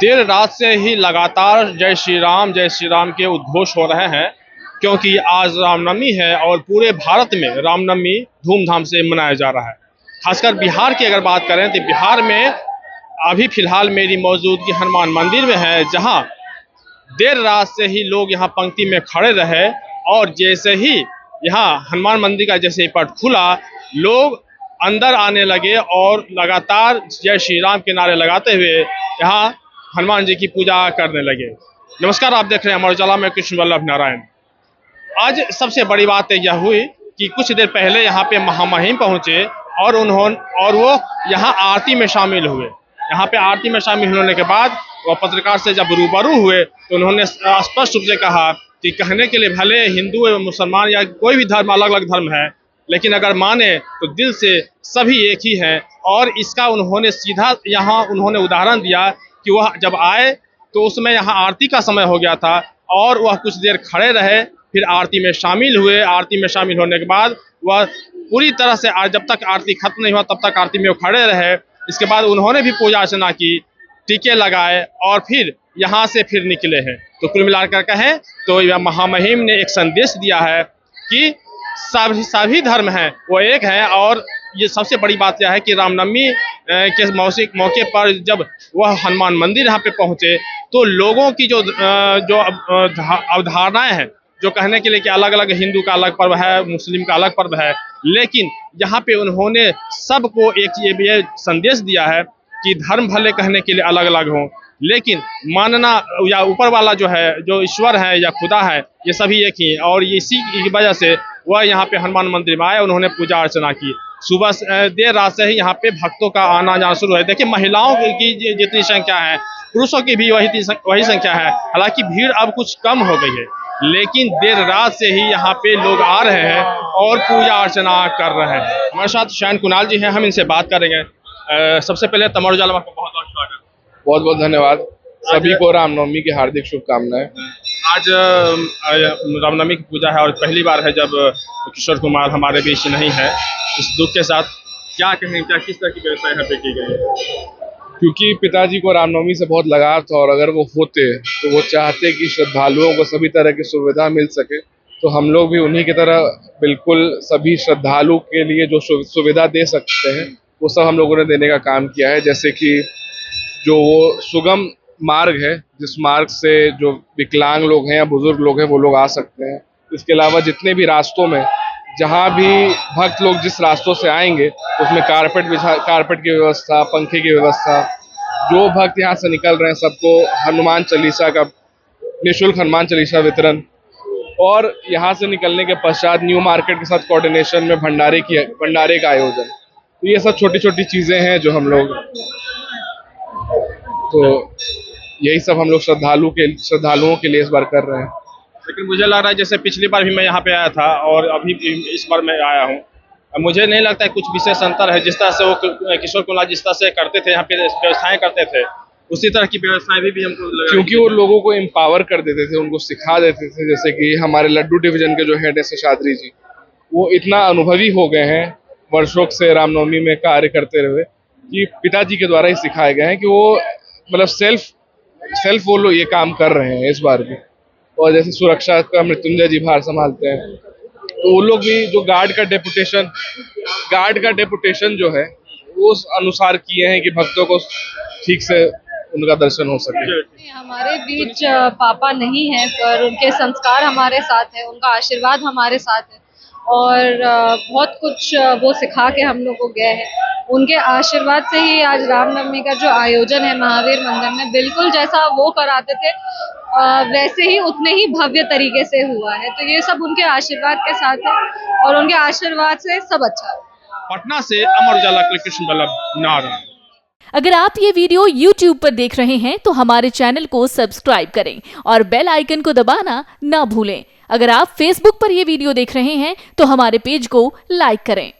देर रात से ही लगातार जय श्री राम के उद्घोष हो रहे हैं, क्योंकि आज रामनवमी है और पूरे भारत में रामनवमी धूमधाम से मनाया जा रहा है। खासकर बिहार की अगर बात करें तो बिहार में अभी फिलहाल मेरी मौजूदगी हनुमान मंदिर में है, जहां देर रात से ही लोग यहां पंक्ति में खड़े रहे और जैसे ही यहां हनुमान मंदिर का जैसे ही पट खुला, लोग अंदर आने लगे और लगातार जय श्री राम के नारे लगाते हुए यहाँ हनुमान जी की पूजा करने लगे। नमस्कार, आप देख रहे हैं अमर उजाला में कृष्ण वल्लभ नारायण। आज सबसे बड़ी बात यह हुई कि कुछ देर पहले यहाँ पे महामहिम पहुंचे और वो यहाँ आरती में शामिल हुए। यहाँ पे आरती में शामिल होने के बाद वह पत्रकार से जब रूबरू हुए तो उन्होंने स्पष्ट रूप से कहा कि कहने के लिए भले हिंदू एवं मुसलमान या कोई भी धर्म अलग अलग धर्म है, लेकिन अगर माने तो दिल से सभी एक ही हैं। और इसका उन्होंने सीधा यहाँ उदाहरण दिया कि वह जब आए तो उसमें यहाँ आरती का समय हो गया था और वह कुछ देर खड़े रहे, फिर आरती में शामिल हुए। आरती में शामिल होने के बाद वह पूरी तरह से जब तक आरती खत्म नहीं हुआ तब तक आरती में वो खड़े रहे। इसके बाद उन्होंने भी पूजा अर्चना की, टीके लगाए और फिर यहाँ से फिर निकले हैं। तो कुल मिलाकर कहें तो यह महामहिम ने एक संदेश दिया है कि सभी धर्म हैं वो एक हैं। और ये सबसे बड़ी बात यह है कि रामनवमी के मौके पर जब वह हनुमान मंदिर यहाँ पे पहुँचे तो लोगों की जो अवधारणाएं हैं, जो कहने के लिए कि अलग अलग हिंदू का अलग पर्व है, मुस्लिम का अलग पर्व है, लेकिन यहाँ पे उन्होंने सबको एक ये संदेश दिया है कि धर्म भले कहने के लिए अलग अलग हों, लेकिन मानना या ऊपर वाला जो है, जो ईश्वर है या खुदा है, ये सभी एक ही। और इसी की वजह से वह यहाँ पे हनुमान मंदिर में आए, उन्होंने पूजा अर्चना की। सुबह देर रात से ही यहाँ पे भक्तों का आना जाना शुरू है। देखिए, महिलाओं की जितनी संख्या है, पुरुषों की भी वही संख्या है। हालांकि भीड़ अब कुछ कम हो गई है, लेकिन देर रात से ही यहाँ पे लोग आ रहे हैं और पूजा अर्चना कर रहे हैं। हमारे साथ शयन कुणाल जी हैं, हम इनसे बात करेंगे। सबसे पहले अमर उजाला में बहुत बहुत स्वागत। बहुत बहुत धन्यवाद। सभी को रामनवमी की हार्दिक शुभकामनाएं। आज रामनवमी की पूजा है और पहली बार है जब किशोर कुमार हमारे बीच नहीं है। इस दुख के साथ क्या कहें, क्या किस तरह की व्यवस्था यहाँ पे की गई है? क्योंकि पिताजी को रामनवमी से बहुत लगाव था और अगर वो होते तो वो चाहते कि श्रद्धालुओं को सभी तरह की सुविधा मिल सके, तो हम लोग भी उन्हीं की तरह बिल्कुल सभी श्रद्धालु के लिए जो सुविधा दे सकते हैं वो सब हम लोगों ने देने का काम किया है। जैसे कि जो वो सुगम मार्ग है, जिस मार्ग से जो विकलांग लोग हैं या बुजुर्ग लोग हैं वो लोग आ सकते हैं। इसके अलावा जितने भी रास्तों में जहाँ भी भक्त लोग जिस रास्तों से आएंगे उसमें कारपेट की व्यवस्था, पंखे की व्यवस्था, जो भक्त यहाँ से निकल रहे हैं सबको हनुमान चालीसा का निःशुल्क हनुमान चालीसा वितरण, और यहाँ से निकलने के पश्चात न्यू मार्केट के साथ कोऑर्डिनेशन में भंडारे का आयोजन। तो ये सब छोटी छोटी चीजें हैं जो हम लोग, तो यही सब हम लोग श्रद्धालुओं के लिए इस बार कर रहे हैं। लेकिन मुझे लग रहा है जैसे पिछली बार भी मैं यहाँ पे आया था और अभी इस बार मैं आया हूँ, मुझे नहीं लगता है कुछ विशेष अंतर है। जिस तरह से वो किशोर कुमार जिस तरह से करते थे, यहाँ पे व्यवस्थाएं करते थे, उसी तरह की व्यवस्थाएं भी हमको लगा। क्योंकि वो लोगों को एम्पावर कर देते थे, उनको सिखा देते थे। जैसे कि हमारे लड्डू डिवीजन के जो हेड है शेषाद्री जी, वो इतना अनुभवी हो गए हैं वर्षों से रामनवमी में कार्य करते हुए कि पिताजी के द्वारा ही सिखाए गए हैं कि वो मतलब सेल्फ वो लोग ये काम कर रहे हैं इस बार भी। और जैसे सुरक्षा का मृत्युंजय जी भार संभालते हैं, तो वो लोग भी जो गार्ड का डेपुटेशन जो है वो उस अनुसार किए हैं कि भक्तों को ठीक से उनका दर्शन हो सके। हमारे बीच पापा नहीं है, पर उनके संस्कार हमारे साथ है, उनका आशीर्वाद हमारे साथ है और बहुत कुछ वो सिखा के हम लोग को गए हैं। उनके आशीर्वाद से ही आज रामनवमी का जो आयोजन है महावीर मंदिर में, बिल्कुल जैसा वो कराते थे वैसे ही उतने ही भव्य तरीके से हुआ है। तो ये सब उनके आशीर्वाद के साथ है और उनके आशीर्वाद से सब अच्छा है। पटना से अमर उजाला के लिए कृष्ण वल्लभ नारायण। अगर आप ये वीडियो YouTube पर देख रहे हैं तो हमारे चैनल को सब्सक्राइब करें और बेल आइकन को दबाना ना भूलें। अगर आप Facebook पर ये वीडियो देख रहे हैं तो हमारे पेज को लाइक करें।